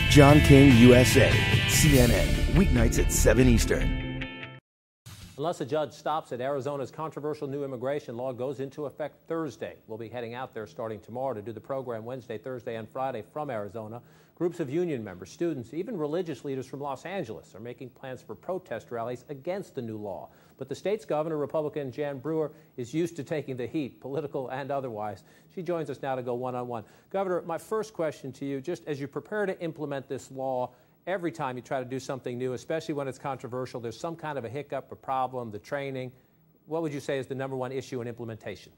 John King, USA, CNN, weeknights at 7 Eastern. Unless a judge stops it, Arizona's controversial new immigration law goes into effect Thursday. We'll be heading out there starting tomorrow to do the program Wednesday, Thursday, and Friday from Arizona. Groups of union members, students, even religious leaders from Los Angeles are making plans for protest rallies against the new law. But the state's governor, Republican Jan Brewer, is used to taking the heat, political and otherwise. She joins us now to go one-on-one. Governor, my first question to you, just as you prepare to implement this law, every time you try to do something new, especially when it's controversial, there's some kind of a hiccup, a problem, the training. What would you say is the number one issue in implementation?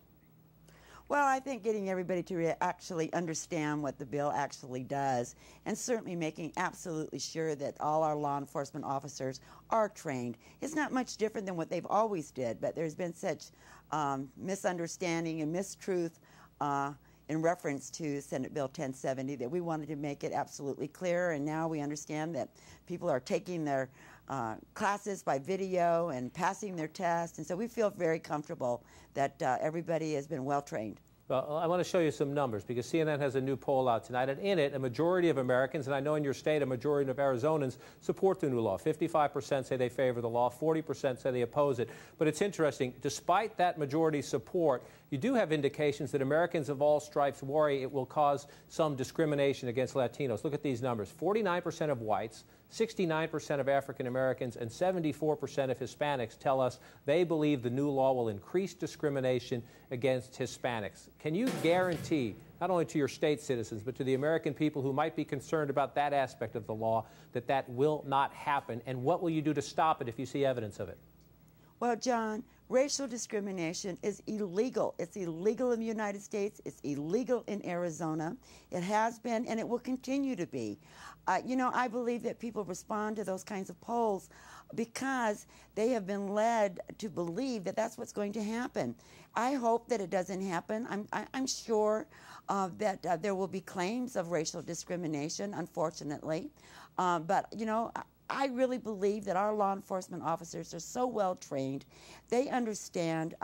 Well, I think getting everybody to actually understand what the bill actually does, and certainly making absolutely sure that all our law enforcement officers are trained. It's not much different than what they've always did, but there's been such misunderstanding and mistruth in reference to Senate Bill 1070 that we wanted to make it absolutely clear, and now we understand that people are taking their classes by video and passing their tests, and so we feel very comfortable that everybody has been well trained. Well, I want to show you some numbers because CNN has a new poll out tonight, and in it, a majority of Americans, and I know in your state a majority of Arizonans, support the new law. 55% say they favor the law, 40% say they oppose it. But it's interesting, despite that majority support, you do have indications that Americans of all stripes worry it will cause some discrimination against Latinos. Look at these numbers. 49% of whites, 69% of African Americans, and 74% of Hispanics tell us they believe the new law will increase discrimination against Hispanics. Can you guarantee, not only to your state citizens, but to the American people who might be concerned about that aspect of the law, that that will not happen? And what will you do to stop it if you see evidence of it? Well, John, racial discrimination is illegal. It's illegal in the United States. It's illegal in Arizona. It has been, and it will continue to be. You know, I believe that people respond to those kinds of polls because they have been led to believe that that's what's going to happen. I hope that it doesn't happen. I'm sure that there will be claims of racial discrimination, unfortunately. But, you know, I really believe that our law enforcement officers are so well trained, they understand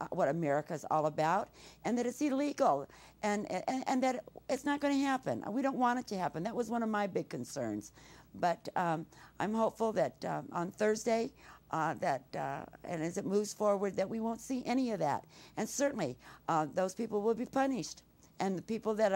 what America is all about, and that it's illegal, and that it's not going to happen. We don't want it to happen. That was one of my big concerns. But I'm hopeful that on Thursday, and as it moves forward, that we won't see any of that. And certainly, those people will be punished. And the people that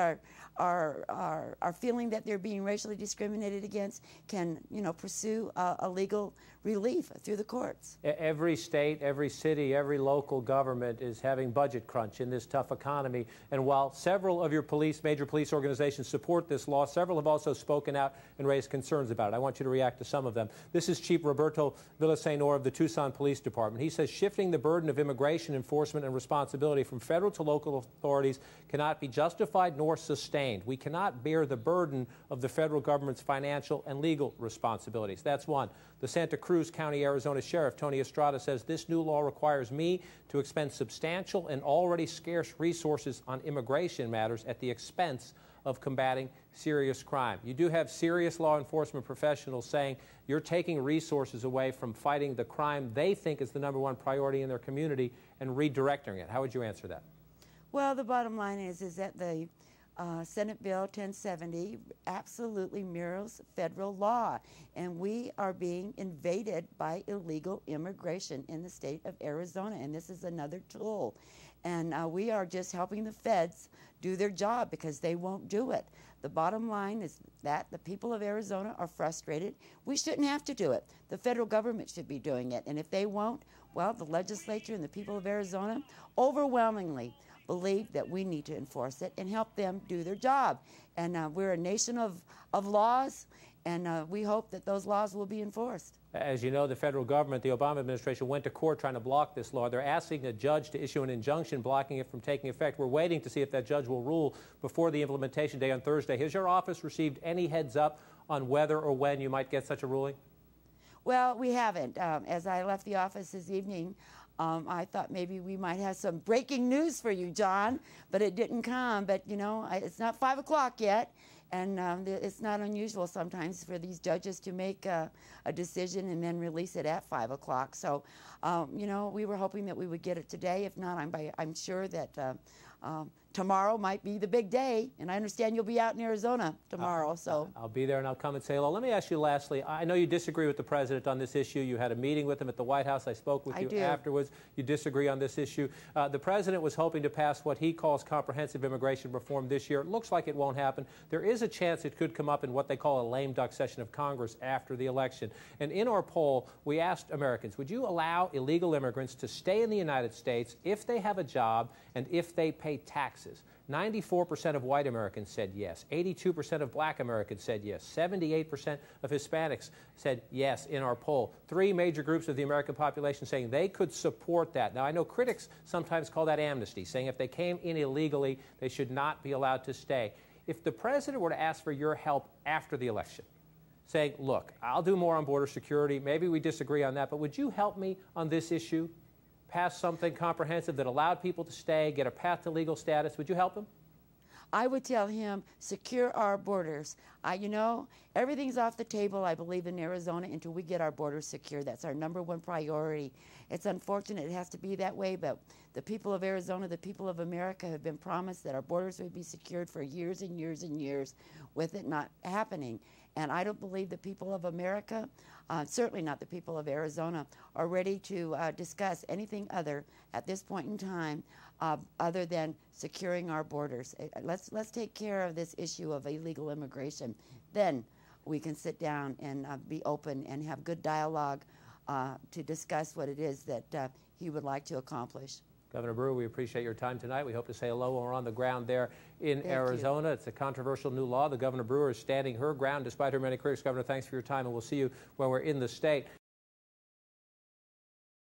are feeling that they're being racially discriminated against can, you know, pursue a legal relief through the courts. Every state, every city, every local government is having budget crunch in this tough economy. And while several of your major police organizations support this law, several have also spoken out and raised concerns about it. I want you to react to some of them. This is Chief Roberto Villasenor of the Tucson Police Department. He says shifting the burden of immigration enforcement and responsibility from federal to local authorities cannot be justified nor sustained. We cannot bear the burden of the federal government's financial and legal responsibilities. That's one. The Santa Cruz County, Arizona Sheriff Tony Estrada says this new law requires me to expend substantial and already scarce resources on immigration matters at the expense of combating serious crime. You do have serious law enforcement professionals saying you're taking resources away from fighting the crime they think is the number one priority in their community and redirecting it. How would you answer that? Well, the bottom line is that the Senate Bill 1070 absolutely mirrors federal law, and we are being invaded by illegal immigration in the state of Arizona, and this is another tool. And we are just helping the feds do their job because they won't do it. The bottom line is that the people of Arizona are frustrated. We shouldn't have to do it. The federal government should be doing it, and if they won't, well, the legislature and the people of Arizona overwhelmingly believe that we need to enforce it and help them do their job. And we're a nation of laws, and we hope that those laws will be enforced. As you know, the federal government, the Obama administration, went to court trying to block this law. They're asking a judge to issue an injunction blocking it from taking effect. We're waiting to see if that judge will rule before the implementation day on Thursday. Has your office received any heads up on whether or when you might get such a ruling? Well, we haven't. As I left the office this evening, I thought maybe we might have some breaking news for you, John, but it didn't come. But, you know, it's not 5 o'clock yet, and it's not unusual sometimes for these judges to make a decision and then release it at 5 o'clock. So, you know, we were hoping that we would get it today. If not, I'm sure that tomorrow might be the big day, and I understand you'll be out in Arizona tomorrow. So I'll be there and I'll come and say hello. Let me ask you lastly, I know you disagree with the president on this issue. You had a meeting with him at the White House. I spoke with you afterwards. You disagree on this issue. The president was hoping to pass what he calls comprehensive immigration reform this year. It looks like it won't happen. There is a chance it could come up in what they call a lame duck session of Congress after the election. And in our poll, we asked Americans, would you allow illegal immigrants to stay in the United States if they have a job and if they pay taxes? 94% of white Americans said yes. 82% of black Americans said yes. 78% of Hispanics said yes in our poll. Three major groups of the American population saying they could support that. Now, I know critics sometimes call that amnesty, saying if they came in illegally, they should not be allowed to stay. If the president were to ask for your help after the election, saying, look, I'll do more on border security, maybe we disagree on that, but would you help me on this issue? Pass something comprehensive that allowed people to stay, get a path to legal status. Would you help him? I would tell him, secure our borders. You know, everything's off the table, I believe, in Arizona until we get our borders secure. That's our #1 priority. It's unfortunate it has to be that way, but the people of Arizona, the people of America have been promised that our borders would be secured for years and years and years, with it not happening. And I don't believe the people of America, certainly not the people of Arizona, are ready to discuss anything other at this point in time other than securing our borders. Let's take care of this issue of illegal immigration. Then we can sit down and be open and have good dialogue to discuss what it is that he would like to accomplish. Governor Brewer, we appreciate your time tonight. We hope to say hello when we're on the ground there in Arizona. It's a controversial new law. The Governor Brewer is standing her ground despite her many critics. Governor, thanks for your time, and we'll see you when we're in the state.